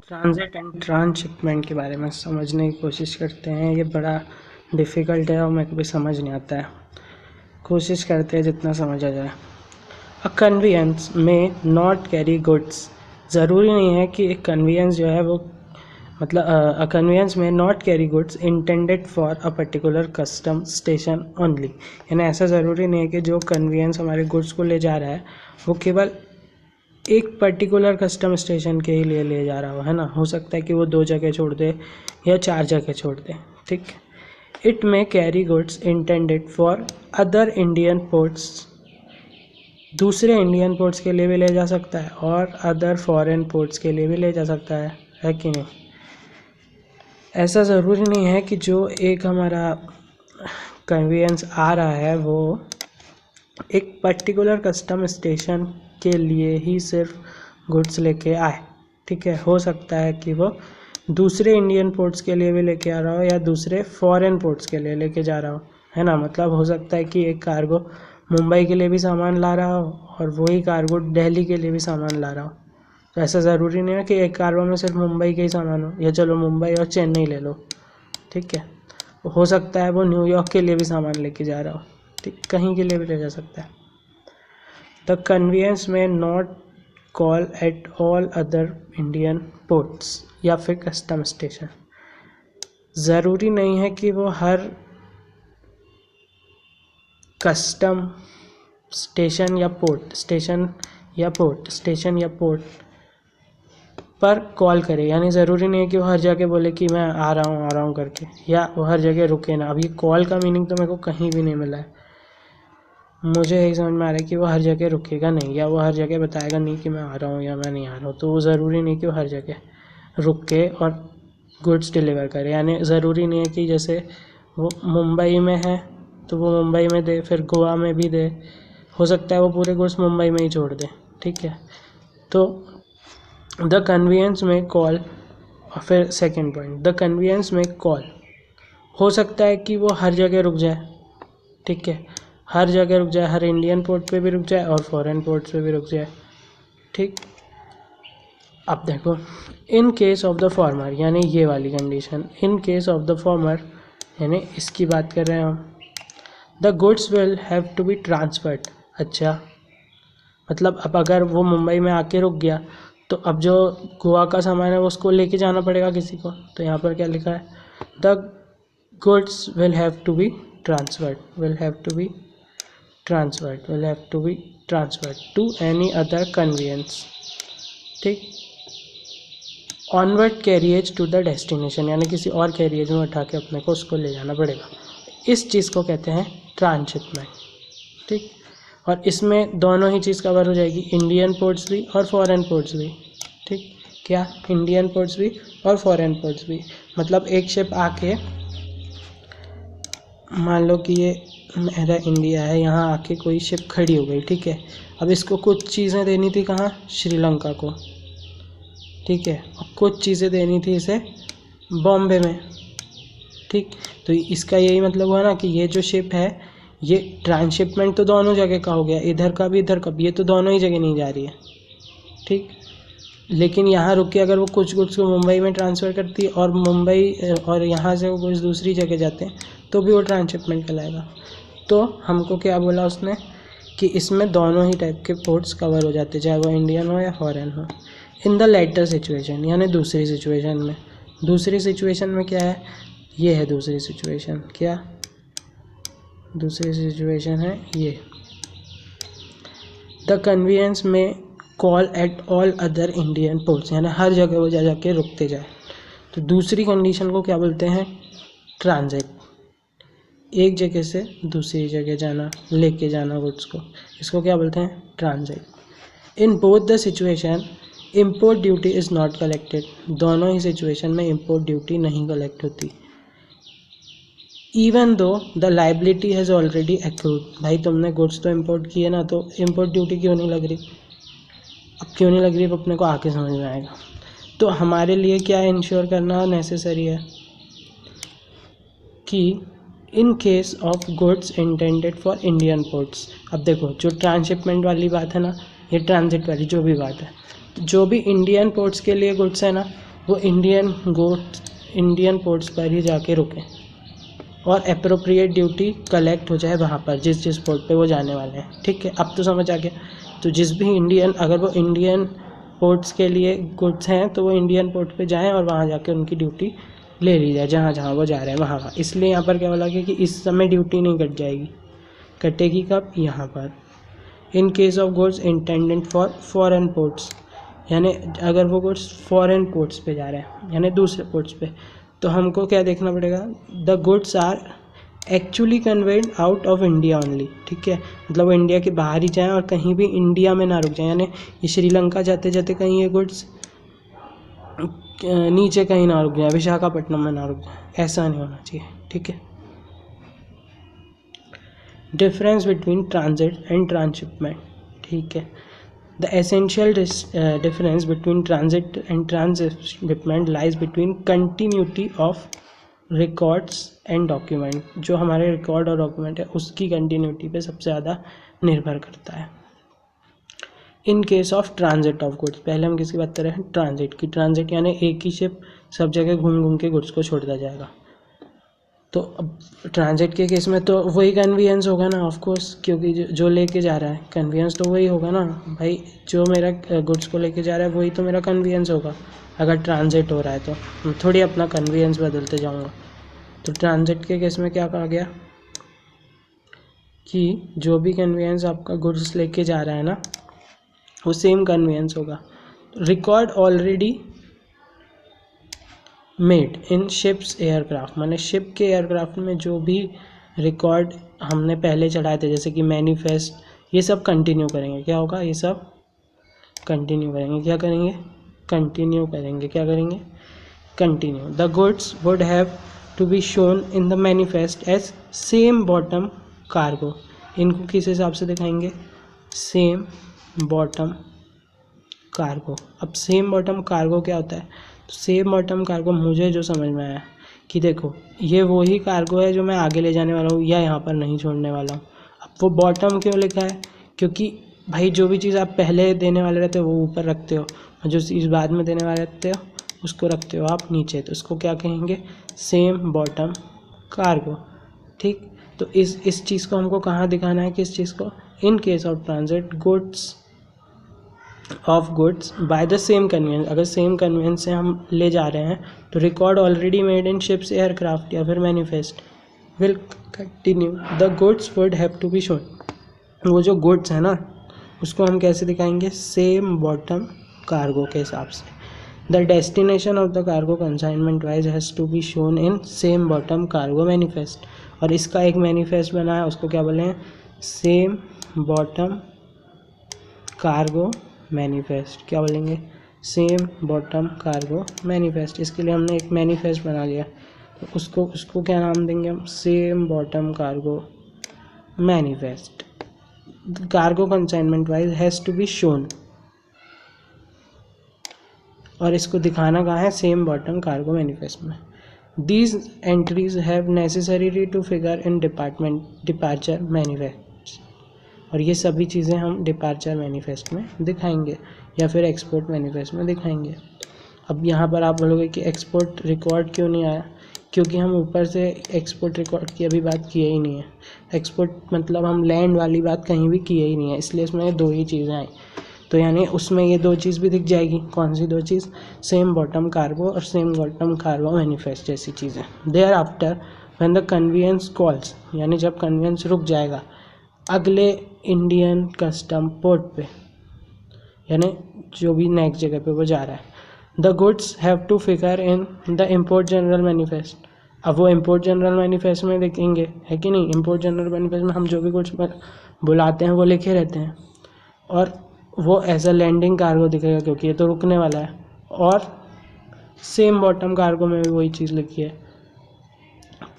Transit and transshipment के बारे में समझने की कोशिश करते हैं। ये बड़ा डिफ़िकल्ट है और मेरे को भी समझ नहीं आता है। कोशिश करते हैं जितना समझ आ जाए। अ कन्वीनियंस में नॉट कैरी गुड्स। ज़रूरी नहीं है कि एक कन्वीनियंस जो है वो अ कन्वीनियंस में not carry goods intended for a particular custom station only. यानी ऐसा ज़रूरी नहीं है कि जो कन्वीनियंस हमारे गुड्स को ले जा रहा है वो केवल एक पर्टिकुलर कस्टम स्टेशन के ही लिए ले जा रहा हो, है ना। हो सकता है कि वो 2 जगह छोड़ दे या 4 जगह छोड़ दे, ठीक। इट में carry goods intended for other Indian ports. दूसरे इंडियन पोर्ट्स के लिए भी ले जा सकता है और अदर फॉरेन पोर्ट्स के लिए भी ले जा सकता है कि नहीं। ऐसा ज़रूरी नहीं है कि जो एक हमारा कन्वीनियंस आ रहा है वो एक पर्टिकुलर कस्टम स्टेशन के लिए ही सिर्फ गुड्स लेके आए, ठीक है। हो सकता है कि वो दूसरे इंडियन पोर्ट्स के लिए भी लेके आ रहा हो या दूसरे फॉरेन पोर्ट्स के लिए लेके जा रहा हो, है ना। मतलब हो सकता है कि एक कार्गो मुंबई के लिए भी सामान ला रहा हो और वही कार्गो दिल्ली के लिए भी सामान ला रहा हो। तो ऐसा ज़रूरी नहीं है कि एक कार्गो में सिर्फ मुंबई के ही सामान हो, या चलो मुंबई और चेन्नई ले लो, ठीक है। हो सकता है वो न्यूयॉर्क के लिए भी सामान लेके जा रहा हो, ठीक, कहीं के लिए भी ले जा सकता है। द कन्वीनियंस में not call at all other Indian ports या फिर कस्टम स्टेशन। ज़रूरी नहीं है कि वो हर कस्टम स्टेशन या पोर्ट पर कॉल करे। यानी ज़रूरी नहीं है कि वो हर जगह बोले कि मैं आ रहा हूँ करके, या वो हर जगह रुके ना। अब ये कॉल का मीनिंग तो मेरे को कहीं भी नहीं मिला है। मुझे यही समझ में आ रहा है कि वो हर जगह रुकेगा नहीं, या वो हर जगह बताएगा नहीं कि मैं आ रहा हूँ या मैं नहीं आ रहा हूँ। तो वो ज़रूरी नहीं कि वो हर जगह रुक के और गुड्स डिलीवर करे। यानी ज़रूरी नहीं है कि जैसे वो मुंबई में है तो वो मुंबई में दे, फिर गोवा में भी दे। हो सकता है वो पूरे गुड्स मुंबई में ही छोड़ दे, ठीक है। तो द कन्वीनियंस में कॉल, और फिर सेकेंड पॉइंट, द कन्वीनियंस में कॉल। हो सकता है कि वो हर जगह रुक जाए, ठीक है, हर जगह रुक जाए, हर इंडियन पोर्ट पे भी रुक जाए और फॉरेन पोर्ट्स पे भी रुक जाए, ठीक। अब देखो, in case of the former, यानी ये वाली condition, in case of the former यानी इसकी बात कर रहे हैं हम। The goods will have to be transferred. अच्छा, मतलब अब अगर वो मुंबई में आके रुक गया तो अब जो गोवा का सामान है वो उसको लेके जाना पड़ेगा किसी को। तो यहाँ पर क्या लिखा है, the goods will have to be transferred to any other conveyance, ठीक। Onward carriage to the destination, यानी किसी और कैरिएज में उठा के अपने को उसको ले जाना पड़ेगा। इस चीज़ को कहते हैं ट्रांसशिपमेंट, ठीक। और इसमें दोनों ही चीज़ कवर हो जाएगी, इंडियन पोर्ट्स भी और फॉरेन पोर्ट्स भी, ठीक। क्या, इंडियन पोर्ट्स भी और फॉरेन पोर्ट्स भी। मतलब एक शिप आके, मान लो कि ये मेरा इंडिया है, यहाँ आके कोई शिप खड़ी हो गई, ठीक है। अब इसको कुछ चीज़ें देनी थी कहाँ, श्रीलंका को, ठीक है, और कुछ चीज़ें देनी थी इसे बॉम्बे में, ठीक। तो इसका यही मतलब हुआ ना कि ये जो शिप है ये ट्रांसशिपमेंट तो दोनों जगह का हो गया, इधर का भी इधर का भी, ये तो दोनों ही जगह नहीं जा रही है, ठीक। लेकिन यहाँ रुक के अगर वो कुछ गुड्स को मुंबई में ट्रांसफ़र करती है और मुंबई और यहाँ से वो कुछ दूसरी जगह जाते हैं तो भी वो ट्रांसशिपमेंट कहलाएगा। तो हमको क्या बोला उसने कि इसमें दोनों ही टाइप के पोर्ट्स कवर हो जाते, चाहे वो इंडियन हो या फॉरेन हो। इन द लेटर सिचुएशन, यानी दूसरी सिचुएशन में क्या है, ये है दूसरी सिचुएशन। क्या दूसरी सिचुएशन है ये, द कन्वीनियंस में call at all other Indian ports, यानी हर जगह वो जा जाके रुकते जाए। तो दूसरी कंडीशन को क्या बोलते हैं, ट्रांजिट। एक जगह से दूसरी जगह जाना, लेके जाना गुड्स को, इसको क्या बोलते हैं, transit. In both the situation import duty is not collected. दोनों ही सिचुएशन में इम्पोर्ट ड्यूटी नहीं कलेक्ट होती। Even though the liability has already accrued. भाई तुमने गुड्स तो इम्पोर्ट किए ना, तो इम्पोर्ट ड्यूटी क्यों नहीं लग रही। अब क्यों नहीं लग रही वो अपने को आके समझ में आएगा। तो हमारे लिए क्या इंश्योर करना नेसेसरी है कि इन case of goods intended for Indian ports. अब देखो, जो ट्रांसशिपमेंट वाली बात है ना, ये ट्रांजिट वाली जो भी बात है, जो भी इंडियन पोर्ट्स के लिए गुड्स है ना, वो इंडियन पोर्ट्स पर ही जाके रुकें और अप्रोप्रिएट ड्यूटी कलेक्ट हो जाए वहाँ पर जिस पोर्ट पे वो जाने वाले हैं। ठीक है, अब तो समझ आ गया। तो जिस भी अगर वो इंडियन पोर्ट्स के लिए गुड्स हैं तो वो इंडियन पोर्ट पे जाएं और वहाँ जाके उनकी ड्यूटी ले ली जाए जहाँ जहाँ वो जा रहे हैं वहाँ। इसलिए यहाँ पर क्या बोला गया कि इस समय ड्यूटी नहीं कट जाएगी, कटेगी कब, यहाँ पर। इन case of goods intended for foreign ports, यानी अगर वो गुड्स फॉरेन पोर्ट्स पे जा रहे हैं यानी दूसरे पोर्ट्स पे, तो हमको क्या देखना पड़ेगा, the goods are actually conveyed out of India only. ठीक है, मतलब वो इंडिया के बाहर ही जाएँ और कहीं भी इंडिया में ना रुक जाए, यानी ये श्रीलंका जाते जाते कहीं ये गुड्स नीचे कहीं ना रुक जाए, विशाखापट्टनम में ना रुक जाए, ऐसा नहीं होना चाहिए। ठीक है, difference between transit and transshipment. ठीक है, the essential difference between transit and transshipment lies between continuity of records and document. जो हमारे रिकॉर्ड और डॉक्यूमेंट है उसकी कंटिन्यूटी पे सबसे ज़्यादा निर्भर करता है। In case of transit of goods, पहले हम किसकी बात कर रहे हैं, ट्रांजिट की। ट्रांजिट यानी एक ही शिप सब जगह घूम घूम के गुड्स को छोड़ता जाएगा। तो अब ट्रांजिट के केस में तो वही कन्वीनियंस होगा ना, ऑफ कोर्स, क्योंकि जो लेके जा रहा है कन्वीनियंस तो वही होगा ना भाई, जो मेरा गुड्स को लेके जा रहा है वही तो मेरा कन्वीनियंस होगा। अगर ट्रांजिट हो रहा है तो मैं थोड़ी अपना कन्वीनियंस बदलते जाऊंगा। तो ट्रांजिट के केस में क्या कहा गया कि जो भी कन्वीनियंस आपका गुड्स लेके जा रहा है ना वो सेम कन्वीनियंस होगा। Record already made in ships aircraft, माने शिप के एयरक्राफ्ट में जो भी रिकॉर्ड हमने पहले चढ़ाए थे जैसे कि मैनिफेस्ट, ये सब कंटिन्यू करेंगे। क्या होगा, ये सब कंटिन्यू करेंगे। क्या करेंगे, कंटिन्यू करेंगे। क्या करेंगे, continue. The goods would have to be shown in the manifest as same bottom cargo. इनको किस हिसाब से दिखाएंगे, सेम बॉटम कार्गो। अब सेम बॉटम कार्गो क्या होता है, सेम बॉटम कार्गो मुझे जो समझ में आया कि देखो ये वही कार्गो है जो मैं आगे ले जाने वाला हूँ या यहाँ पर नहीं छोड़ने वाला हूँ। अब वो बॉटम क्यों लिखा है, क्योंकि भाई जो भी चीज़ आप पहले देने वाले रहते हो वो ऊपर रखते हो और जो चीज़ बाद में देने वाले रहते हो उसको रखते हो आप नीचे, तो इसको क्या कहेंगे, सेम बॉटम कार्गो। ठीक, तो इस चीज़ को हमको कहाँ दिखाना है, किस चीज़ को, in case of transit goods of goods by the same conveyance. अगर सेम कन्वेंस से हम ले जा रहे हैं तो record already made in ships aircraft या फिर manifest will continue. The goods would have to be shown, वो जो गुड्स है ना उसको हम कैसे दिखाएंगे, सेम बॉटम कार्गो के हिसाब से। The destination of the cargo consignment wise has to be shown in same bottom cargo manifest. और इसका एक मैनिफेस्ट बना है, उसको क्या बोले हैं, सेम बॉटम कार्गो मैनिफेस्ट। क्या बोलेंगे, सेम बॉटम कार्गो मैनिफेस्ट। इसके लिए हमने एक मैनिफेस्ट बना लिया, तो उसको क्या नाम देंगे हम, same bottom cargo manifest. Cargo consignment wise has to be shown, और इसको दिखाना कहाँ है, सेम बॉटम कार्गो मैनिफेस्ट में। These entries have necessary to figure in departure manifest. और ये सभी चीज़ें हम डिपार्चर मैनिफेस्ट में दिखाएंगे या फिर एक्सपोर्ट मैनिफेस्ट में दिखाएंगे। अब यहाँ पर आप बोलोगे कि एक्सपोर्ट रिकॉर्ड क्यों नहीं आया, क्योंकि हम ऊपर से एक्सपोर्ट रिकॉर्ड की अभी बात किए ही नहीं है। एक्सपोर्ट मतलब हम लैंड वाली बात कहीं भी किए ही नहीं है, इसलिए इसमें दो ही चीज़ें आई। तो यानी उसमें ये दो चीज़ भी दिख जाएगी। कौन सी दो चीज़, सेम बॉटम कार्गो और सेम बॉटम कार्गो मैनिफेस्ट जैसी चीज़ें। Thereafter when the convenience calls, यानी जब कन्वीनियंस रुक जाएगा अगले इंडियन कस्टम पोर्ट पे, यानी जो भी नेक्स्ट जगह पे वो जा रहा है, the goods have to figure in the import general manifest. अब वो इम्पोर्ट जनरल मैनिफेस्ट में देखेंगे, है कि नहीं। इम्पोर्ट जनरल मैनिफेस्ट में हम जो भी गुड्स बुलाते हैं वो लिखे रहते हैं, और वो एज अ लैंडिंग कार्गो दिखेगा क्योंकि ये तो रुकने वाला है। और सेम बॉटम कार्गो में भी वही चीज़ लिखी है।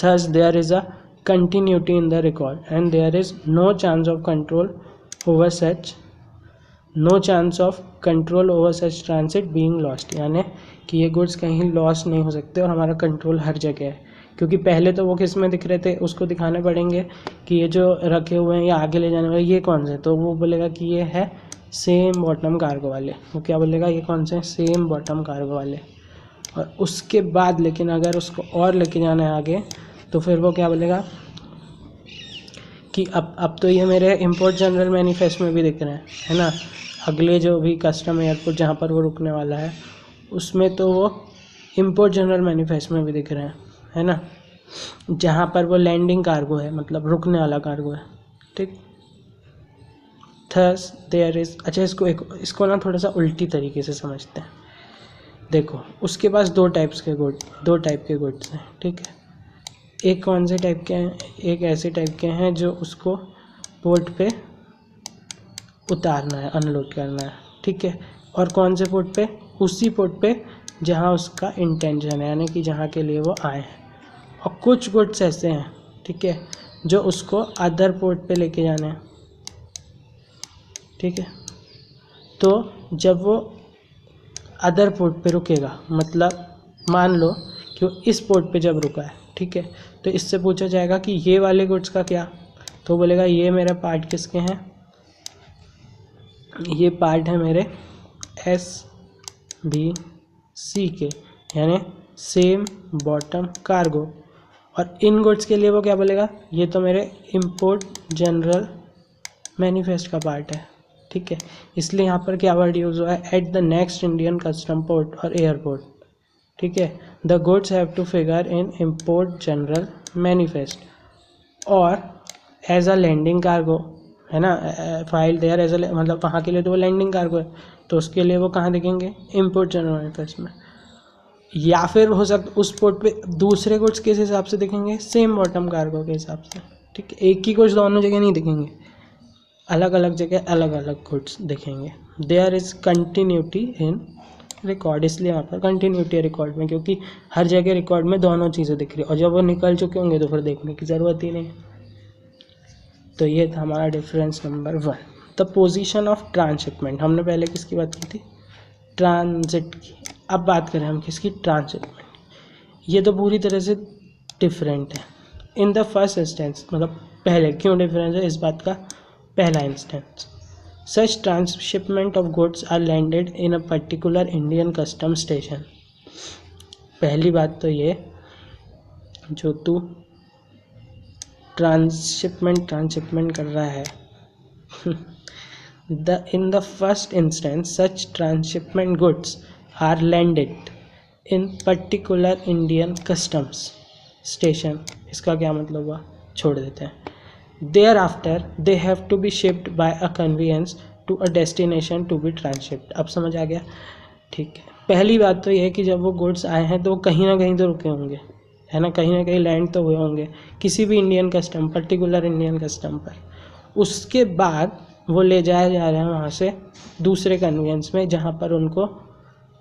Thus there is a continuity in the record and there is no chance of control over such transit being lost। यानी कि ये गुड्स कहीं लॉस नहीं हो सकते और हमारा कंट्रोल हर जगह है, क्योंकि पहले तो वो किस में दिख रहे थे, उसको दिखाने पड़ेंगे कि ये जो रखे हुए हैं या आगे ले जाने वाले ये कौन से, तो वो बोलेगा कि ये है सेम बॉटम कार्गो वाले। वो क्या बोलेगा, ये कौन से, सेम बॉटम कार्गो वाले। और उसके बाद लेकिन अगर उसको और लेके जाना है आगे तो फिर वो क्या बोलेगा कि अब तो ये मेरे इंपोर्ट जनरल मैनिफेस्ट में भी दिख रहे हैं, है ना, अगले जो भी कस्टम एयरपोर्ट जहाँ पर वो रुकने वाला है उसमें तो वो इंपोर्ट जनरल मैनिफेस्ट में भी दिख रहे हैं, है ना, जहाँ पर वो लैंडिंग कार्गो है, मतलब रुकने वाला कार्गो है, ठीक। थस देयर इज, अच्छा इसको ना थोड़ा सा उल्टी तरीके से समझते हैं। देखो उसके पास दो टाइप के गुड्स हैं, ठीक है। एक कौन से टाइप के हैं, एक ऐसे टाइप के हैं जो उसको पोर्ट पे उतारना है, अनलोड करना है, ठीक है। और कौन से पोर्ट पे, उसी पोर्ट पे जहाँ उसका इंटेंशन है, यानी कि जहाँ के लिए वो आए हैं। और कुछ गुड्स ऐसे हैं, ठीक है, जो उसको अदर पोर्ट पे लेके जाना है, ठीक है। तो जब वो अदर पोर्ट पे रुकेगा, मतलब मान लो कि वो इस पोर्ट पे जब रुका है, ठीक है, तो इससे पूछा जाएगा कि ये वाले गुड्स का क्या, तो बोलेगा ये मेरा पार्ट किसके हैं, ये पार्ट है मेरे SBC के, यानी सेम बॉटम कार्गो। और इन गुड्स के लिए वो क्या बोलेगा, ये तो मेरे इंपोर्ट जनरल मैनिफेस्ट का पार्ट है, ठीक है। इसलिए यहाँ पर क्या वर्ड यूज़ हुआ है, at the next Indian custom port और एयरपोर्ट, ठीक है, the goods have to figure in import general manifest और एज अ लैंडिंग कार्गो, है ना, फाइल देयर एज अ, मतलब वहाँ के लिए तो वो लैंडिंग कार्गो है, तो उसके लिए वो कहाँ दिखेंगे, इंपोर्ट जनरल मैनिफेस्ट में। या फिर हो सकता उस पोर्ट पे दूसरे गुड्स किस हिसाब से दिखेंगे, सेम बॉटम कार्गो के हिसाब से, ठीक है। एक ही गुड्स दोनों जगह नहीं दिखेंगे, अलग अलग जगह अलग अलग गुड्स दिखेंगे। There is continuity in record, इसलिए यहाँ पर कंटिन्यूटी है रिकॉर्ड में, क्योंकि हर जगह रिकॉर्ड में दोनों चीज़ें दिख रही है, और जब वो निकल चुके होंगे तो फिर देखने की ज़रूरत ही नहीं। तो ये था हमारा difference number 1, the position of transshipment. हमने पहले किसकी बात की थी, ट्रांजिट की। अब बात करें हम किसकी, ट्रांसशिपमेंट। ये तो पूरी तरह से डिफरेंट है। इन द फर्स्ट इंस्टेंस, मतलब पहले क्यों डिफरेंस है इस बात का, पहला instance, such transshipment of goods are landed in a particular Indian custom station. पहली बात तो ये, जो तू ट्रांसशिपमेंट कर रहा है in the first instance such transshipment goods are landed in particular Indian customs station। इसका क्या मतलब हुआ, छोड़ देते हैं। thereafter they have to be shipped by a conveyance to a destination to be transshipped। अब समझ आ गया, ठीक है। पहली बात तो ये है कि जब वो गुड्स आए हैं तो वो कहीं ना कहीं तो रुके होंगे, है ना, कहीं ना कहीं लैंड तो हुए होंगे किसी भी Indian custom, particular Indian custom पर। उसके बाद वो ले जाए जा रहे हैं वहाँ से दूसरे कन्वेंस में जहाँ पर उनको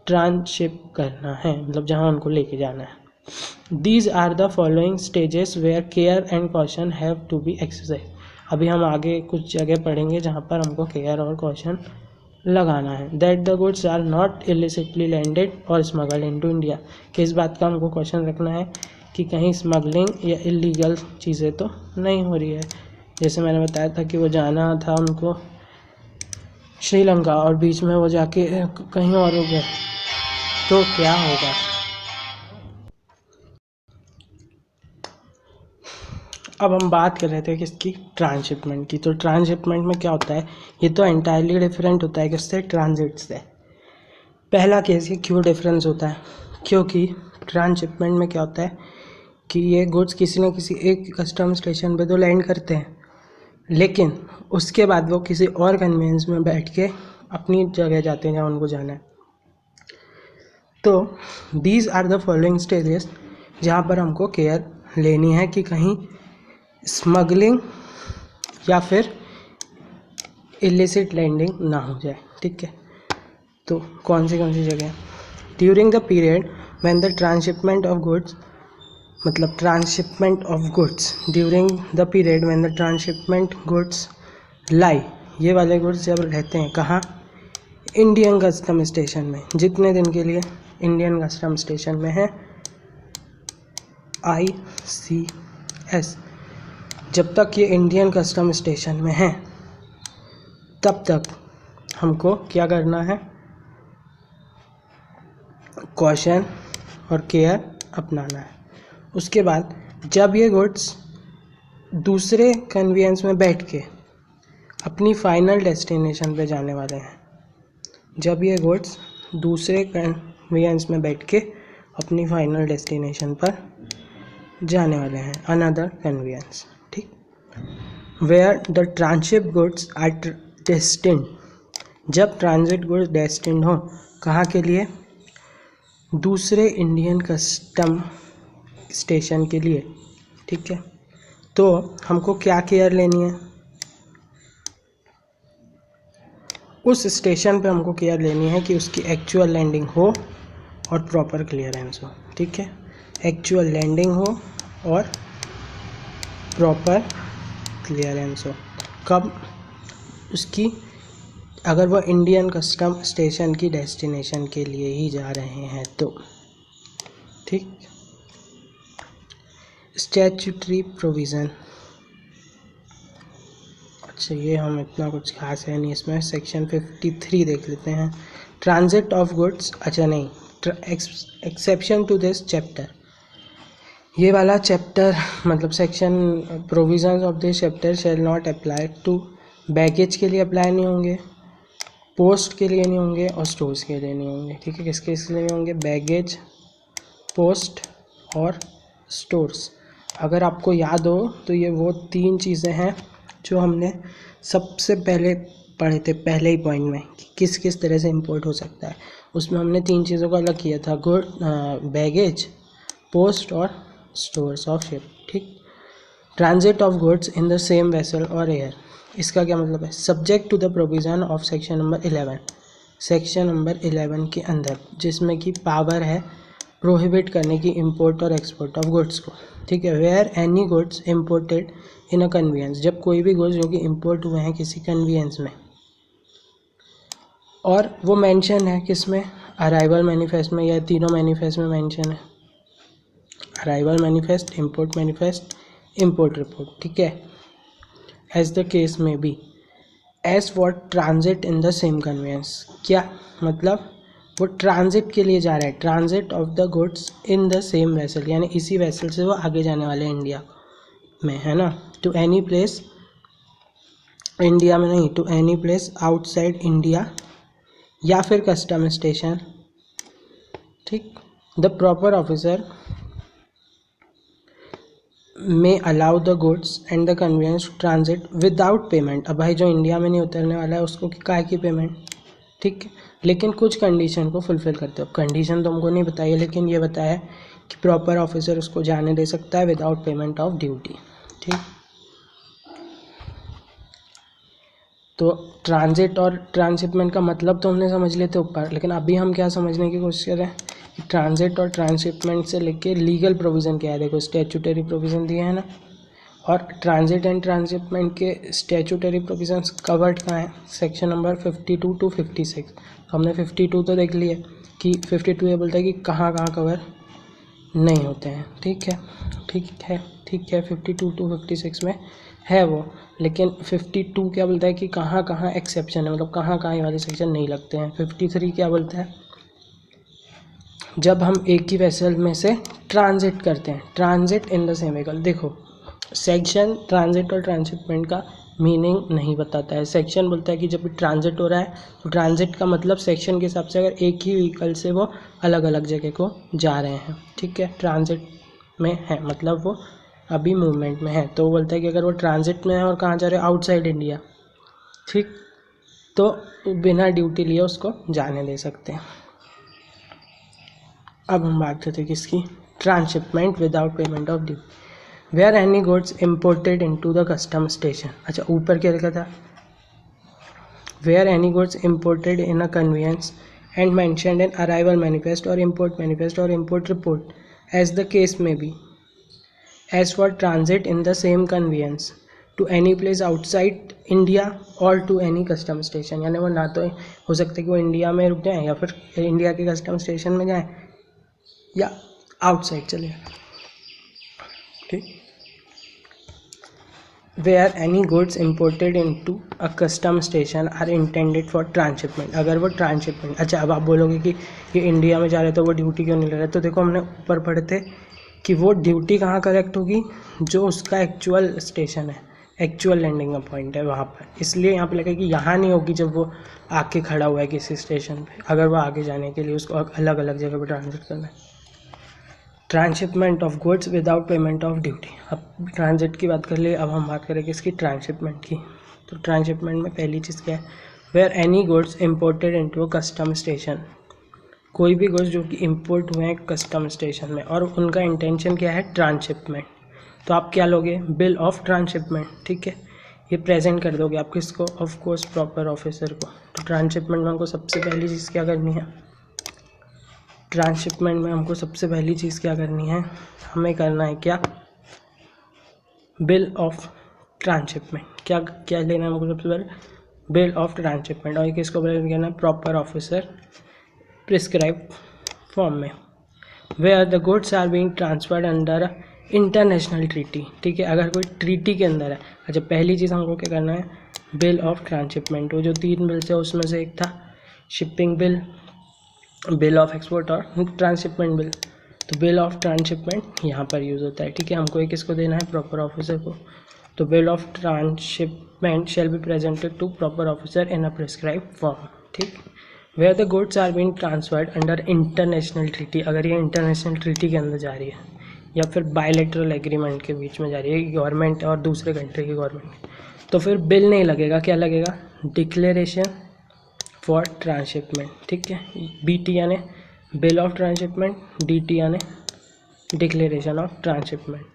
ट्रांसशिप करना है, मतलब जहाँ उनको लेके जाना है। These are the following stages where care and caution have to be exercise. अभी हम आगे कुछ जगह पढ़ेंगे जहाँ पर हमको केयर और कॉशन लगाना है। That the goods are not illicitly landed और स्मगल्ड इनटू इंडिया, कि इस बात का हमको क्वेश्चन रखना है कि कहीं स्मगलिंग या इलीगल चीज़ें तो नहीं हो रही है। जैसे मैंने बताया था कि वो जाना था उनको श्रीलंका और बीच में वो जाके कहीं और हो गए, तो क्या होगा। अब हम बात कर रहे थे किसकी, ट्रांसशिपमेंट की। तो ट्रांसशिपमेंट में क्या होता है, ये तो एंटायरली डिफरेंट होता है किससे, ट्रांजिट से। पहला केस ये क्यों डिफरेंस होता है, क्योंकि ट्रांसशिपमेंट में क्या होता है कि ये गुड्स किसी न किसी एक कस्टम स्टेशन पे तो लैंड करते हैं, लेकिन उसके बाद वो किसी और कन्वेंस में बैठ के अपनी जगह जाते हैं जहाँ उनको जाना है। तो these are the following stages जहाँ पर हमको केयर लेनी है कि कहीं स्मगलिंग या फिर इलिसिट लैंडिंग ना हो जाए, ठीक है। तो कौन सी जगह, during the period when the transhipment of goods, मतलब transhipment of goods during the period when the transhipment goods lie, ये वाले गुड्स जब रहते हैं कहाँ, इंडियन कस्टम स्टेशन में। जितने दिन के लिए इंडियन कस्टम स्टेशन में है, ICS, जब तक ये इंडियन कस्टम स्टेशन में है तब तक हमको क्या करना है, कॉशन और केयर अपनाना है। उसके बाद जब ये गुड्स दूसरे कन्वेंस में बैठ के अपनी फाइनल डेस्टिनेशन पे जाने वाले हैं, जब ये गुड्स दूसरे कन्वेंस में बैठ के अपनी फाइनल डेस्टिनेशन पर जाने वाले हैं, अनदर कन्वेंस, ठीक, where the tranship goods are destined, जब ट्रांजिट गुड्स डेस्टिन्ड हो कहाँ के लिए, दूसरे इंडियन कस्टम स्टेशन के लिए, ठीक है। तो हमको क्या केयर लेनी है, उस स्टेशन पे हमको केयर लेनी है कि उसकी एक्चुअल लैंडिंग हो और प्रॉपर क्लियरेंस हो, ठीक है। एक्चुअल लैंडिंग हो और प्रॉपर क्लियरेंस हो। कब, उसकी, अगर वो इंडियन कस्टम स्टेशन की डेस्टिनेशन के लिए ही जा रहे हैं तो, ठीक। स्टैट्यूटरी प्रोविज़न, अच्छा ये हम इतना कुछ खास है नहीं इसमें। सेक्शन 53 देख लेते हैं, ट्रांजिट ऑफ गुड्स, अच्छा नहीं, एक्सेप्शन टू दिस चैप्टर, ये वाला चैप्टर मतलब section provisions of this chapter shall not apply to, baggage के लिए अप्लाई नहीं होंगे, पोस्ट के लिए नहीं होंगे और स्टोर्स के लिए नहीं होंगे, ठीक है। किसके लिए नहीं होंगे, बैगेज, पोस्ट और स्टोर्स। अगर आपको याद हो तो ये वो 3 चीज़ें हैं जो हमने सबसे पहले पढ़े थे पहले ही पॉइंट में कि किस किस तरह से इंपोर्ट हो सकता है। उसमें हमने 3 चीज़ों को अलग किया था, गुड, बैगेज, पोस्ट और स्टोर्स ऑफ शिप, ठीक। Transit of goods in the same vessel और एयर, इसका क्या मतलब है, subject to the provision of section number 11, section number 11 के अंदर जिसमें कि पावर है प्रोहिबिट करने की इंपोर्ट और एक्सपोर्ट ऑफ गुड्स को, ठीक है। Where any goods imported in a conveyance, जब कोई भी गुड्स जो कि इंपोर्ट हुए हैं किसी कन्वीनियंस में और वो मेंशन है किस में, अराइवल मैनिफेस्ट में, या तीनों मैनिफेस्ट में मेंशन है, arrival manifest, import manifest, import report, ठीक है। एज द केस में be, as for transit in the same conveyance, क्या मतलब, वो ट्रांजिट के लिए जा रहा है, transit of the goods in the same vessel, यानी इसी वेसल से वो आगे जाने वाले हैं इंडिया में, है ना। टू एनी प्लेस, इंडिया में नहीं, to any place outside India या फिर कस्टम स्टेशन, ठीक। The proper officer may allow the goods and the conveyance transit without payment. अब भाई जो इंडिया में नहीं उतरने वाला है उसको काय की पेमेंट, ठीक, लेकिन कुछ कंडीशन को फुलफिल करते हो। कंडीशन तो हमको नहीं बताई है लेकिन ये बताया है कि प्रॉपर ऑफिसर उसको जाने दे सकता है विदाउट पेमेंट ऑफ ड्यूटी, ठीक। तो ट्रांजिट और ट्रांसशिपमेंट का मतलब तो हमने समझ लेते ऊपर, लेकिन अभी हम क्या समझने की कोशिश कर रहे हैं कि ट्रांजिट और ट्रांसशिपमेंट से लेके लीगल प्रोविज़न क्या है। देखो स्टैट्यूटरी प्रोविज़न दिए हैं ना, और ट्रांजिट एंड ट्रांसशिपमेंट के स्टैट्यूटरी प्रोविजंस कवर्ड कहाँ हैं, सेक्शन नंबर 52 टू 56। हमने 52 तो देख लिया कि 52 ये बोलता है कि कहाँ कहाँ कवर नहीं होते हैं, ठीक है, ठीक है, ठीक है। 52 टू 56 में है वो, लेकिन 52 क्या बोलता है कि कहाँ कहाँ एक्सेप्शन है, मतलब कहाँ कहाँ ये वाले सेक्शन नहीं लगते हैं। 53 क्या बोलता है, जब हम एक ही वेसल में से ट्रांजिट करते हैं, transit in the same vehicle. देखो सेक्शन ट्रांजिट और ट्रांसशिपमेंट का मीनिंग नहीं बताता है। सेक्शन बोलता है कि जब ट्रांजिट हो रहा है तो ट्रांजिट का मतलब सेक्शन के हिसाब से अगर एक ही व्हीकल से वो अलग अलग जगह को जा रहे हैं, ठीक है, ट्रांजिट में है मतलब वो अभी मूवमेंट में है। तो वो बोलता है कि अगर वो ट्रांजिट में है और कहाँ जा रहे हैं, आउटसाइड इंडिया, ठीक, तो बिना ड्यूटी लिए उसको जाने दे सकते हैं। अब हम बात करते हैं किसकी, transhipment without payment of duty, where any goods imported into the custom station. अच्छा ऊपर क्या लिखा था, where any goods imported in a conveyance and mentioned in arrival manifest और import report as the case में be, as for transit in the same conveyance to any place outside India और to any custom station. यानी वो ना तो हो सकता है कि वो इंडिया में रुक जाएँ या फिर इंडिया के कस्टम स्टेशन में जाएँ या आउटसाइड चले, ठीक। Where any goods imported into a custom station are intended for transshipment. अगर वो ट्रांसशिपमेंट, अच्छा अब आप बोलोगे कि ये इंडिया में जा रहे तो वो ड्यूटी क्यों नहीं ले रहे, तो देखो हमने ऊपर पढ़े थे कि वो ड्यूटी कहाँ करेक्ट होगी, जो उसका एक्चुअल स्टेशन है, एक्चुअल लैंडिंग का पॉइंट है वहाँ पर, इसलिए यहाँ पे लिखा है कि यहाँ नहीं होगी जब वो आके खड़ा हुआ है किसी स्टेशन पे, अगर वो आगे जाने के लिए उसको अलग अलग जगह पर ट्रांजिट करना है। Transshipment of goods without payment of duty. अब ट्रांजिट की बात कर लिए, अब हम बात करेंगे इसकी ट्रांसशिपमेंट की। तो ट्रांसशिपमेंट में पहली चीज़ क्या है, where any goods imported into a custom station, कोई भी गुड्स जो कि इंपोर्ट हुए हैं कस्टम स्टेशन में और उनका इंटेंशन क्या है, ट्रांसशिपमेंट, तो आप क्या लोगे, बिल ऑफ ट्रांसशिपमेंट, ठीक है, ये प्रेजेंट कर दोगे आप किसको, ऑफ कोर्स प्रॉपर ऑफिसर को। तो ट्रांसशिपमेंट में हमको सबसे पहली चीज़ क्या करनी है, ट्रांसशिपमेंट में हमको सबसे पहली चीज़ क्या करनी है, हमें करना है क्या, बिल ऑफ ट्रांसशिपमेंट। क्या क्या लेना है हमको सबसे पहले, बिल ऑफ ट्रांसशिपमेंट, और ये किसको प्रेजेंट करना है, प्रॉपर ऑफिसर प्रिस्क्राइब फॉर्म में। Where the goods are being transferred under international treaty, ठीक है, अगर कोई ट्रीटी के अंदर है। अच्छा पहली चीज़ हमको क्या करना है, बिल ऑफ ट्रांसशिपमेंट, वो जो 3 बिल थे उसमें से एक था shipping bill, bill of export और ट्रांसशिपमेंट बिल। तो बिल ऑफ ट्रांसशिपमेंट यहाँ पर यूज़ होता है, ठीक है, हमको एक किसको देना है, प्रॉपर ऑफिसर को। तो bill of transshipment shall be presented to proper officer in a prescribe form, ठीक। Where the goods are being transferred under international treaty, अगर ये इंटरनेशनल ट्रीटी के अंदर जा रही है या फिर बायलैटरल एग्रीमेंट के बीच में जा रही है गवर्नमेंट और दूसरे कंट्री की गवर्नमेंट, तो फिर बिल नहीं लगेगा, क्या लगेगा, डिक्लेरेशन फॉर ट्रांसशिपमेंट, ठीक है, BT यानी बिल ऑफ ट्रांसशिपमेंट, DT यानी डिक्लेरेशन ऑफ ट्रांसशिपमेंट।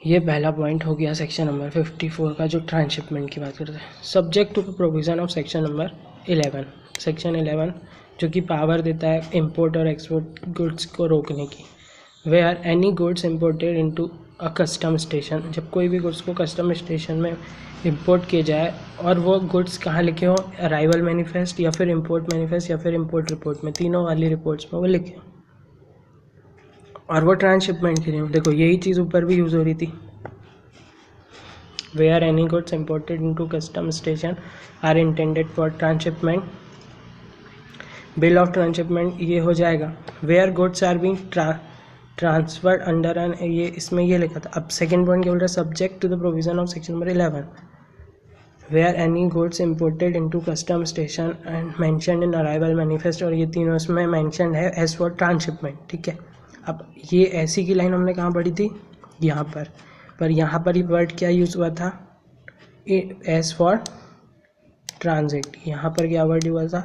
ये पहला पॉइंट हो गया सेक्शन नंबर 54 का, जो ट्रांसशिपमेंट की बात करते हैं। Subject to provision of section number 11, section 11 जो कि पावर देता है इंपोर्ट और एक्सपोर्ट गुड्स को रोकने की। Where any goods imported into a custom station, जब कोई भी गुड्स को कस्टम स्टेशन में इंपोर्ट किए जाए और वो गुड्स कहाँ लिखे हो, अराइवल मैनिफेस्ट या फिर इंपोर्ट मैनिफेस्ट या फिर इंपोर्ट रिपोर्ट में, तीनों वाली रिपोर्ट्स में वो लिखे हो, और वो ट्रांसशिपमेंट के लिए, देखो यही चीज़ ऊपर भी यूज़ हो रही थी, where any goods imported into custom station are intended for transshipment, bill of transshipment ये हो जाएगा। Where goods are being transferred under an, ये इसमें ये लिखा था। अब सेकंड पॉइंट क्या बोल रहा है, subject to the provision of section number 11, where any goods imported into custom station and mentioned in arrival manifest, और ये तीनों इसमें मेंशन्ड है एज फॉर ट्रांसशिपमेंट, ठीक है। अब ये ऐसी की लाइन हमने कहाँ पढ़ी थी, यहाँ पर यहाँ पर ही वर्ड क्या यूज़ हुआ था, एज फॉर ट्रांजिट, यहाँ पर क्या वर्ड हुआ था,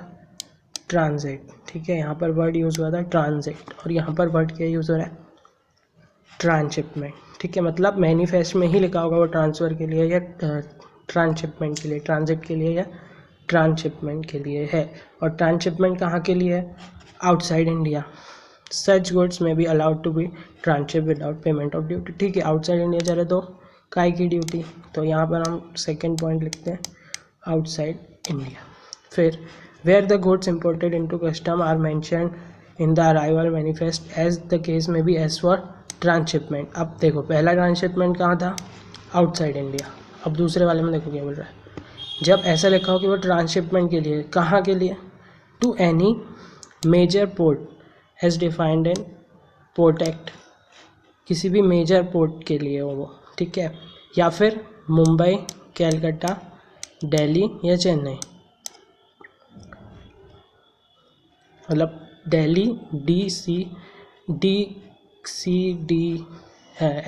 ट्रांजिट, ठीक है, यहाँ पर वर्ड यूज़ हुआ था ट्रांजिट, और यहाँ पर वर्ड क्या यूज़ हो रहा है, ट्रांसशिपमेंट, ठीक है, मतलब मैनिफेस्ट में ही लिखा होगा वो ट्रांसफ़र के लिए या ट्रांसशिपमेंट के लिए, ट्रांजिट के लिए या ट्रांसशिपमेंट के लिए है। और ट्रांसशिपमेंट कहाँ के लिए है, outside India. Such goods may be allowed to be tranship without payment of duty, ठीक है, आउटसाइड इंडिया जा रहे तो काय की ड्यूटी, तो यहाँ पर हम सेकेंड पॉइंट लिखते हैं आउटसाइड इंडिया। फिर where the goods imported into custom are mentioned in the arrival manifest as the case में बी एज फॉर ट्रांसशिपमेंट। अब देखो पहला ट्रांसशिपमेंट कहाँ था, आउटसाइड इंडिया। अब दूसरे वाले में देखो क्या बोल रहा है, जब ऐसा लिखा हो कि वो ट्रांसशिपमेंट के लिए, कहाँ के लिए, to any major port as defined in port act, किसी भी मेजर पोर्ट के लिए हो वो, ठीक है, या फिर मुंबई, कैलकाटा, दिल्ली या चेन्नई, मतलब दिल्ली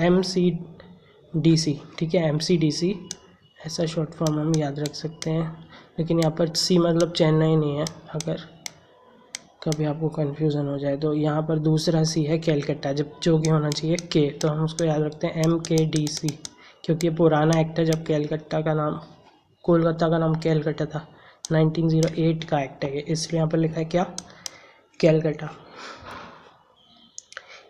MCDC, ठीक है, MCDC ऐसा शॉर्ट फॉर्म हम याद रख सकते हैं, लेकिन यहाँ पर C मतलब चेन्नई नहीं है, अगर कभी आपको कन्फ्यूज़न हो जाए तो। यहाँ पर दूसरा C है कैलकाटा, जब जो कि होना चाहिए K, तो हम उसको याद रखते हैं MKDC, क्योंकि ये पुराना एक्ट है जब कैलकाटा का नाम, कोलकाता का नाम कैलकाटा था, 1908 का एक्ट है ये, इसलिए यहाँ पर लिखा है क्या, कैलकाटा।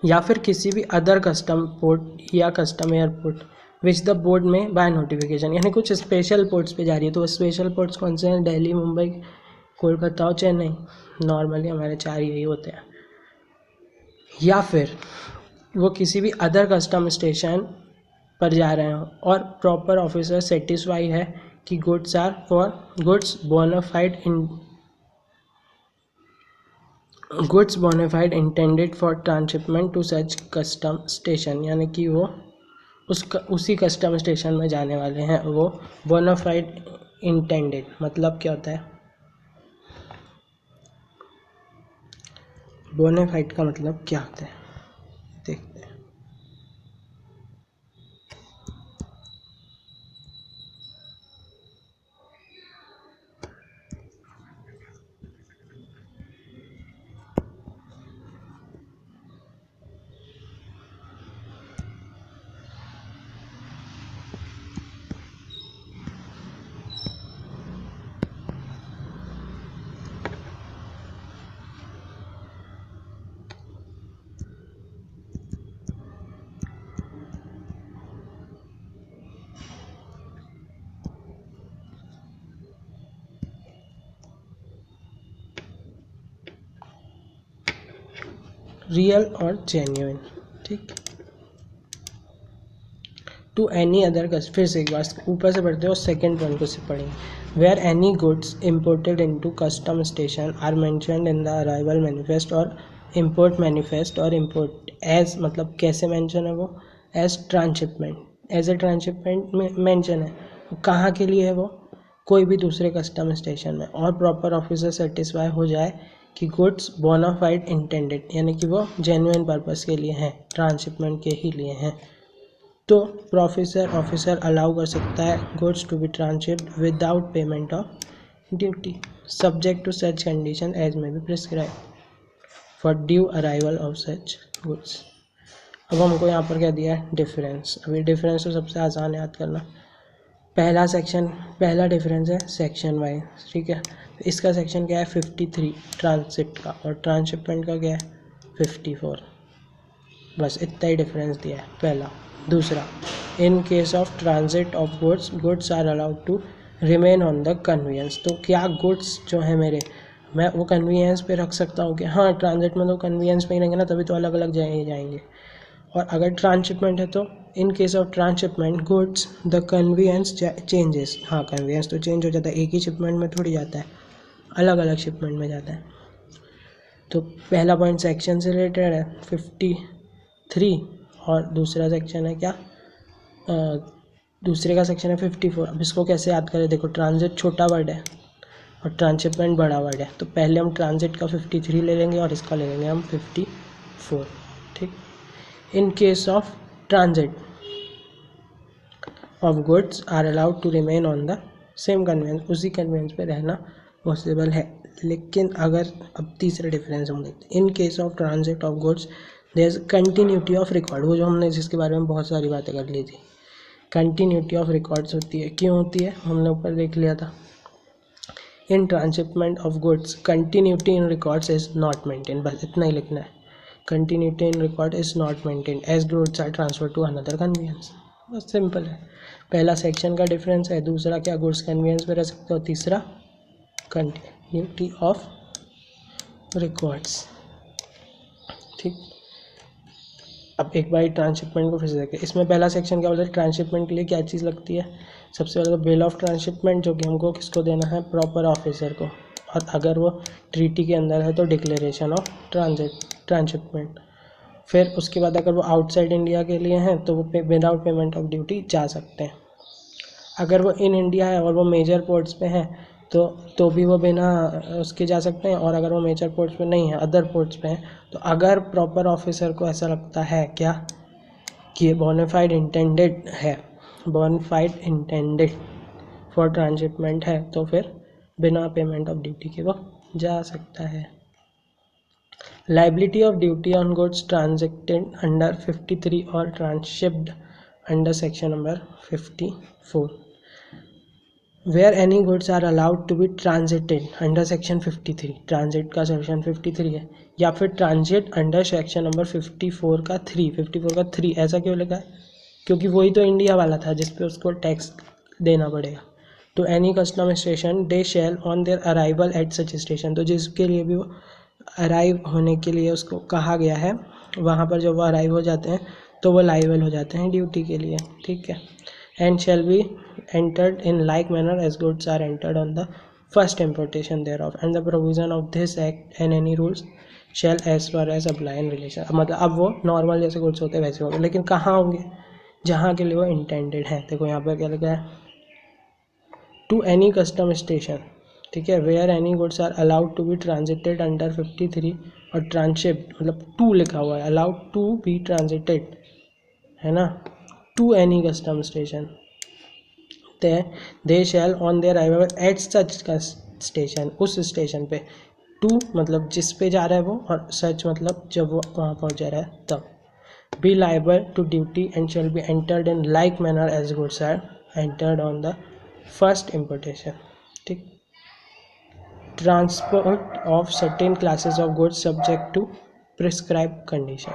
या फिर किसी भी अदर कस्टम पोर्ट या custom airport which the board में बाय नोटिफिकेशन, यानी कुछ स्पेशल पोर्ट्स पे जा रही है, तो स्पेशल पोर्ट्स कौन से हैं, दिल्ली, मुंबई, कोलकाता और चेन्नई, नॉर्मली हमारे 4 यही होते हैं। या फिर वो किसी भी अदर कस्टम स्टेशन पर जा रहे हो और प्रॉपर ऑफिसर सेटिस्फाई है कि goods are for goods bona fide intended for transshipment to such custom station, यानी कि वो उसी कस्टम स्टेशन में जाने वाले हैं। वो बोनाफाइड इंटेंडेड मतलब क्या होता है? बोनाफाइड का मतलब क्या होता है देखते हैं। रियल और जेन्युइन, ठीक। टू एनी अदर कस्ट, फिर से एक बार ऊपर से पढ़ते हो, सेकेंड पॉइंट को से पढ़ेंगे। Where any goods imported into custom station are mentioned in the arrival manifest और इम्पोर्ट मैनिफेस्ट, और इम्पोर्ट एज मतलब कैसे मेंशन है वो? As transshipment, as a transshipment में मेंशन है। कहाँ के लिए है वो? कोई भी दूसरे कस्टम स्टेशन में, और प्रॉपर ऑफिसर सेटिस्फाई हो जाए कि गुड्स बोनाफाइड इंटेंडेड, यानी कि वो जेन्युइन पर्पस के लिए हैं, ट्रांसशिपमेंट के ही लिए हैं, तो ऑफिसर अलाउ कर सकता है goods to be transhipped without payment of duty, subject to such condition as may be prescribe for due arrival of such goods. अब हमको यहाँ पर क्या दिया है? डिफरेंस। अभी डिफरेंस तो सबसे आसान याद करना। पहला डिफरेंस है सेक्शन वाइज, ठीक है। तो इसका सेक्शन क्या है? 53 ट्रांसिट का, और ट्रांसशिपमेंट का क्या है? 54। बस इतना ही डिफरेंस दिया है पहला। दूसरा, in case of transit of goods are allowed to remain on the conveyance. तो क्या गुड्स जो है मेरे, मैं वो कन्वीनियंस पे रख सकता हूँ कि हाँ ट्रांजिट में तो कन्वीनियंस पे ही रहेंगे ना, तभी तो अलग अलग जाएंगे। और अगर ट्रांसशिपमेंट है तो इन case of transshipment goods the convenience changes. हाँ, कन्वीनियंस तो चेंज हो जाता है, एक ही शिपमेंट में थोड़ी जाता है, अलग अलग शिपमेंट में जाता है। तो पहला पॉइंट सेक्शन से रिलेटेड है 53, और दूसरा सेक्शन है क्या? दूसरे का सेक्शन है 54। अब इसको कैसे याद करें? देखो, ट्रांजिट छोटा वर्ड है और ट्रांसशिपमेंट बड़ा वर्ड है, तो पहले हम ट्रांजिट का 53 ले लेंगे और इसका ले लेंगे हम 54, ठीक। In case of transit of goods are allowed to remain on the same conveyance, उसी कन्वेंस पे रहना पॉसिबल है। लेकिन अगर, अब तीसरा डिफरेंस हम देखते हैं, in case of transit of goods there is continuity of record, वो जो हमने जिसके बारे में बहुत सारी बातें कर ली थी, कंटिन्यूटी ऑफ रिकॉर्ड्स होती है। क्यों होती है? हमने ऊपर देख लिया था। In transshipment of goods continuity in records is not maintain, बस इतना ही लिखना है। Continuity in record is not maintain as goods are transfer to another convenience. बस सिंपल है। पहला सेक्शन का डिफरेंस है, दूसरा क्या? गुड्स कन्वीनियंस पे रह सकते हो, तीसरा कंटिन्यूटी ऑफ रिकॉर्ड्स, ठीक। अब एक बार ट्रांसशिपमेंट को फिर से देखें। इसमें पहला सेक्शन क्या बोलता है? ट्रांसशिपमेंट के लिए क्या चीज़ लगती है? सबसे पहले तो बिल ऑफ ट्रांसशिपमेंट, जो कि हमको किसको देना है? प्रॉपर ऑफिसर को। और अगर वो ट्रीटी के अंदर है तो डिक्लेरेशन ऑफ ट्रांसशिपमेंट। फिर उसके बाद अगर वो आउटसाइड इंडिया के लिए हैं तो वो विदाउट पेमेंट ऑफ ड्यूटी जा सकते हैं। अगर वो इन इंडिया है और वो मेजर पोर्ट्स पे हैं तो भी वो बिना उसके जा सकते हैं। और अगर वो मेजर पोर्ट्स पे नहीं है, अदर पोर्ट्स पे हैं, तो अगर प्रॉपर ऑफिसर को ऐसा लगता है क्या कि ये बोनाफाइड इंटेंडेड फॉर ट्रांसशिपमेंट है, तो फिर बिना पेमेंट ऑफ ड्यूटी के वो जा सकता है। Liability of duty on goods transacted under 53 or transshipped under section number 54. Where any goods are allowed to be transited under section 53, transit का section 53 है, या फिर transit under section number 54 का 3, ऐसा क्यों लिखा है? क्योंकि वही तो इंडिया वाला था जिस पे उसको टैक्स देना पड़ेगा। तो any custom station they shall on their arrival at such station, तो जिसके लिए भी वो अराइव होने के लिए उसको कहा गया है, वहाँ पर जब वो अराइव हो जाते हैं तो वो लाइबल हो जाते हैं ड्यूटी के लिए, ठीक है। And shall be entered in like manner as goods are entered on the first importation thereof and the provision of this act and any rules shall as far as apply in relation. मतलब अब वो normal जैसे goods होते हैं वैसे होंगे, लेकिन कहाँ होंगे, जहाँ के लिए वो इंटेंडेड है। देखो यहाँ पर क्या लिखा है, टू एनी कस्टम स्टेशन, ठीक है, where any goods are allowed to be transited under 53 और ट्रांसशिप्ड, मतलब टू लिखा हुआ है, अलाउड टू बी ट्रांजिटेड है ना, to any custom station they shall on their arrival at such station, उस स्टेशन पे, टू मतलब जिस पे जा रहा है वो, और सच मतलब जब वो वहाँ पहुँच जा रहा है तब, be liable to duty and shall be entered in like manner as goods are entered on the first importation, ठीक। Transport of certain classes of goods subject to prescribe condition.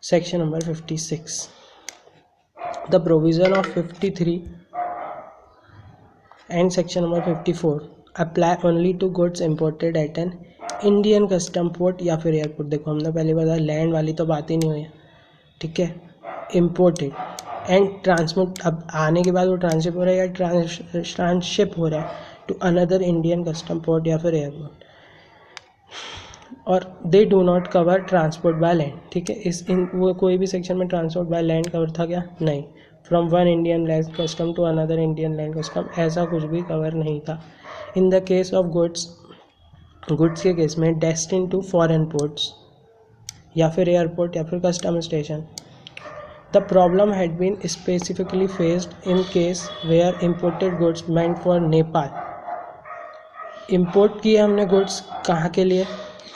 Section number 56, the provision of 53 and section number 54 apply only to goods imported at an Indian custom port या फिर airport. देखो हमने पहले बताया land वाली तो बात ही नहीं हुई, ठीक है। इम्पोर्टेड एंड ट्रांसपोर्ट, अब आने के बाद वो ट्रांसशिप हो रहा है या ट्रांसशिप हो रहा है to another Indian custom port या फिर एयरपोर्ट, और they do not cover transport by land, ठीक है। वो कोई भी सेक्शन में ट्रांसपोर्ट बाय लैंड कवर था क्या, नहीं। From one Indian land custom to another Indian land custom, ऐसा कुछ भी कवर नहीं था। In the case of goods के केस में डेस्टिन टू फॉरेन पोर्ट्स या फिर एयरपोर्ट या फिर custom station, the problem had been specifically faced in case where imported goods meant for Nepal. Import किए हमने गुड्स कहाँ के लिए,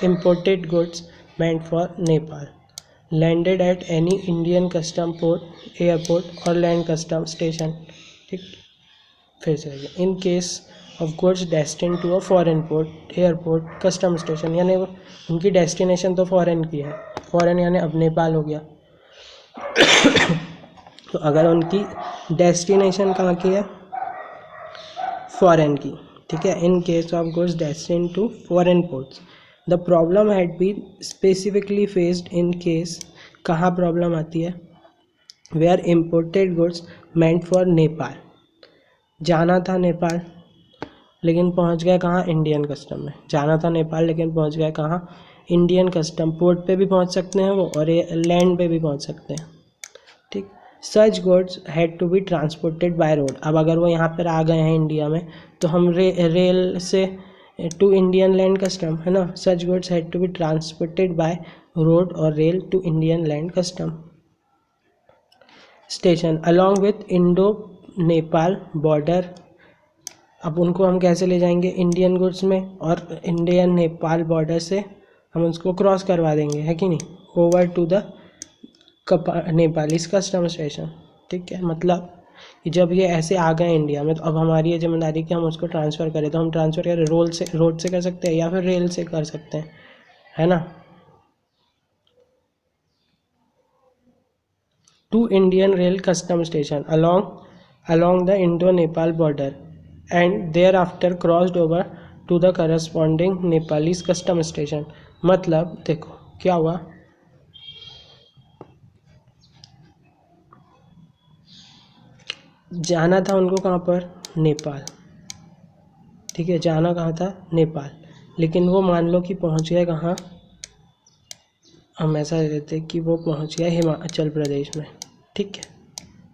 imported goods meant for Nepal, landed at any Indian custom port, airport और लैंड कस्टम स्टेशन, ठीक। फिर से in case of goods destined to a foreign port, airport, custom station, यानी उनकी डेस्टिनेशन तो फॉरेन की है, फॉरेन यानी अब नेपाल हो गया तो अगर उनकी डेस्टिनेशन कहाँ की है, फॉरेन की, ठीक है। In case of goods destined to foreign ports, the problem had been specifically faced in case, कहाँ प्रॉब्लम आती है, where imported goods meant for Nepal, जाना था नेपाल लेकिन पहुंच गया कहाँ, इंडियन कस्टम में। जाना था नेपाल लेकिन पहुंच गया कहाँ, इंडियन कस्टम पोर्ट पे भी पहुंच सकते हैं वो, और लैंड पे भी पहुंच सकते हैं, ठीक। Such goods had to be transported by road, अब अगर वो यहाँ पर आ गए हैं इंडिया में तो हम रेल से टू इंडियन लैंड कस्टम, है ना। Such goods had to be transported by road और rail to Indian land custom station along with Indo Nepal border. अब उनको हम कैसे ले जाएंगे, इंडियन गुड्स में, और इंडियन नेपाल बॉर्डर से हम उसको क्रॉस करवा देंगे, है कि नहीं, over to the Nepalese custom station, ठीक है। मतलब कि जब ये ऐसे आ गए इंडिया में तो अब हमारी ये जिम्मेदारी कि हम उसको ट्रांसफ़र करें, तो हम ट्रांसफ़र करें रोड से कर सकते हैं या फिर रेल से कर सकते हैं, है ना। To Indian rail custom station along the Indo-Nepal border and thereafter crossed over to the corresponding Nepalese custom station। मतलब देखो क्या हुआ, जाना था उनको कहाँ पर, नेपाल, ठीक है। जाना कहाँ था, नेपाल, लेकिन वो मान लो कि पहुँच गए कहाँ, हम ऐसा देते कि वो पहुँच गया हिमाचल प्रदेश में, ठीक है।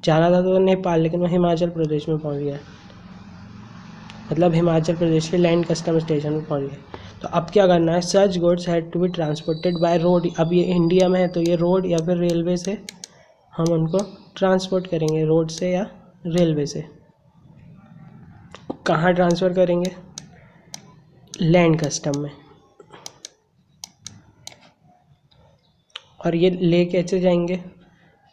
जाना था तो नेपाल लेकिन वो हिमाचल प्रदेश में पहुँच गया, मतलब हिमाचल प्रदेश के लैंड कस्टम स्टेशन में पहुँच गए। तो अब क्या करना है, such goods had to be transported by road. अब ये इंडिया में है तो ये रोड या फिर रेलवे से हम उनको ट्रांसपोर्ट करेंगे, रोड से या रेलवे से। कहाँ ट्रांसफ़र करेंगे, लैंड कस्टम में। और ये ले कैसे जाएंगे,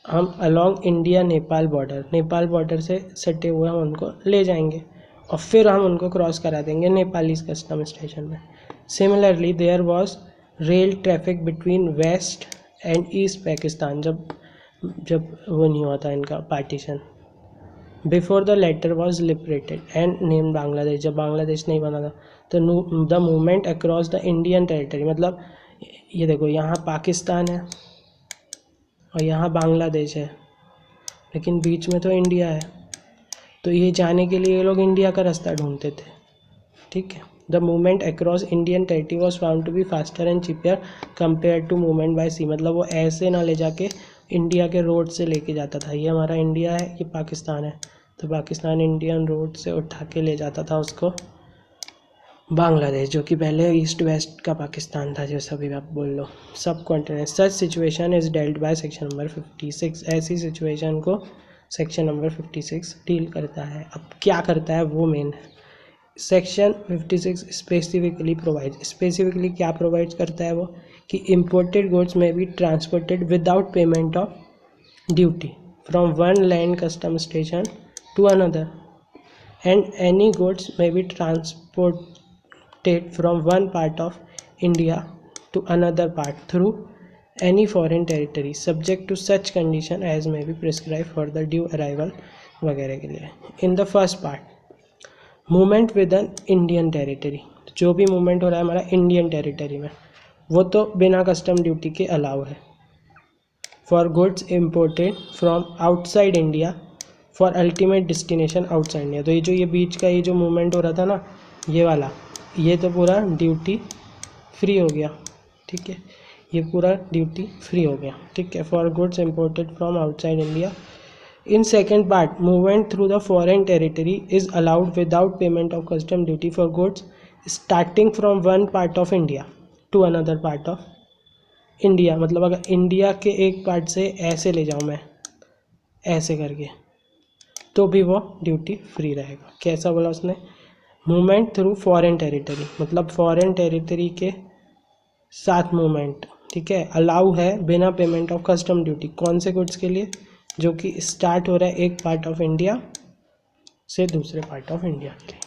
हम अलॉन्ग इंडिया नेपाल बॉर्डर से सटे हुए हम उनको ले जाएंगे और फिर हम उनको क्रॉस करा देंगे नेपालीज कस्टम स्टेशन में। Similarly there was rail traffic between West and East Pakistan, जब वो नहीं हुआ था इनका partition, before the latter was liberated and name Bangladesh, जब बांग्लादेश नहीं बना था, तो the movement across the Indian territory, मतलब ये देखो यहाँ पाकिस्तान है और यहाँ बांग्लादेश है, लेकिन बीच में तो इंडिया है, तो ये जाने के लिए ये लोग इंडिया का रास्ता ढूंढते थे, ठीक है। The movement across Indian territory was found to be faster and cheaper compare to movement by sea, मतलब वो ऐसे ना ले जाके इंडिया के रोड से लेके जाता था। ये हमारा इंडिया है, ये पाकिस्तान है, तो पाकिस्तान इंडियन रोड से उठा के ले जाता था उसको बांग्लादेश, जो कि पहले ईस्ट वेस्ट का पाकिस्तान था, जो सभी आप बोल लो, सब continent. Such situation is dealt by section number 56, ऐसी सिचुएशन को सेक्शन नंबर 56 डील करता है। अब क्या करता है वो मेन है। सेक्शन 56 स्पेसिफिकली क्या प्रोवाइड करता है वो, कि imported goods may be transported without payment of duty from one land custom station to another, and any goods may be transported from one part of India to another part through any foreign territory subject to such condition as may be prescribed for the due arrival वगैरह के लिए। In the first part movement with an Indian territory, जो भी movement हो रहा है हमारा Indian territory में, वो तो बिना कस्टम ड्यूटी के अलाउ है। For goods imported from outside India for ultimate destination outside India, तो ये बीच का ये जो मूवमेंट हो रहा था ना, ये वाला, ये तो पूरा ड्यूटी फ्री हो गया, ठीक है, ये पूरा ड्यूटी फ्री हो गया, ठीक है। For goods imported from outside India in second part movement through the foreign territory is allowed without payment of custom duty for goods starting from one part of India to another part of India, मतलब अगर India के एक part से ऐसे ले जाऊँ मैं, ऐसे करके, तो भी वो ड्यूटी फ्री रहेगा। कैसा बोला उसने, मूवमेंट थ्रू फॉरेन टेरिटरी, मतलब फॉरेन टेरिटरी के साथ मूवमेंट, ठीक है, अलाउ है बिना पेमेंट ऑफ कस्टम ड्यूटी। कौन से गुड्स के लिए, जो कि स्टार्ट हो रहा है एक पार्ट ऑफ इंडिया से दूसरे पार्ट ऑफ इंडिया के लिए।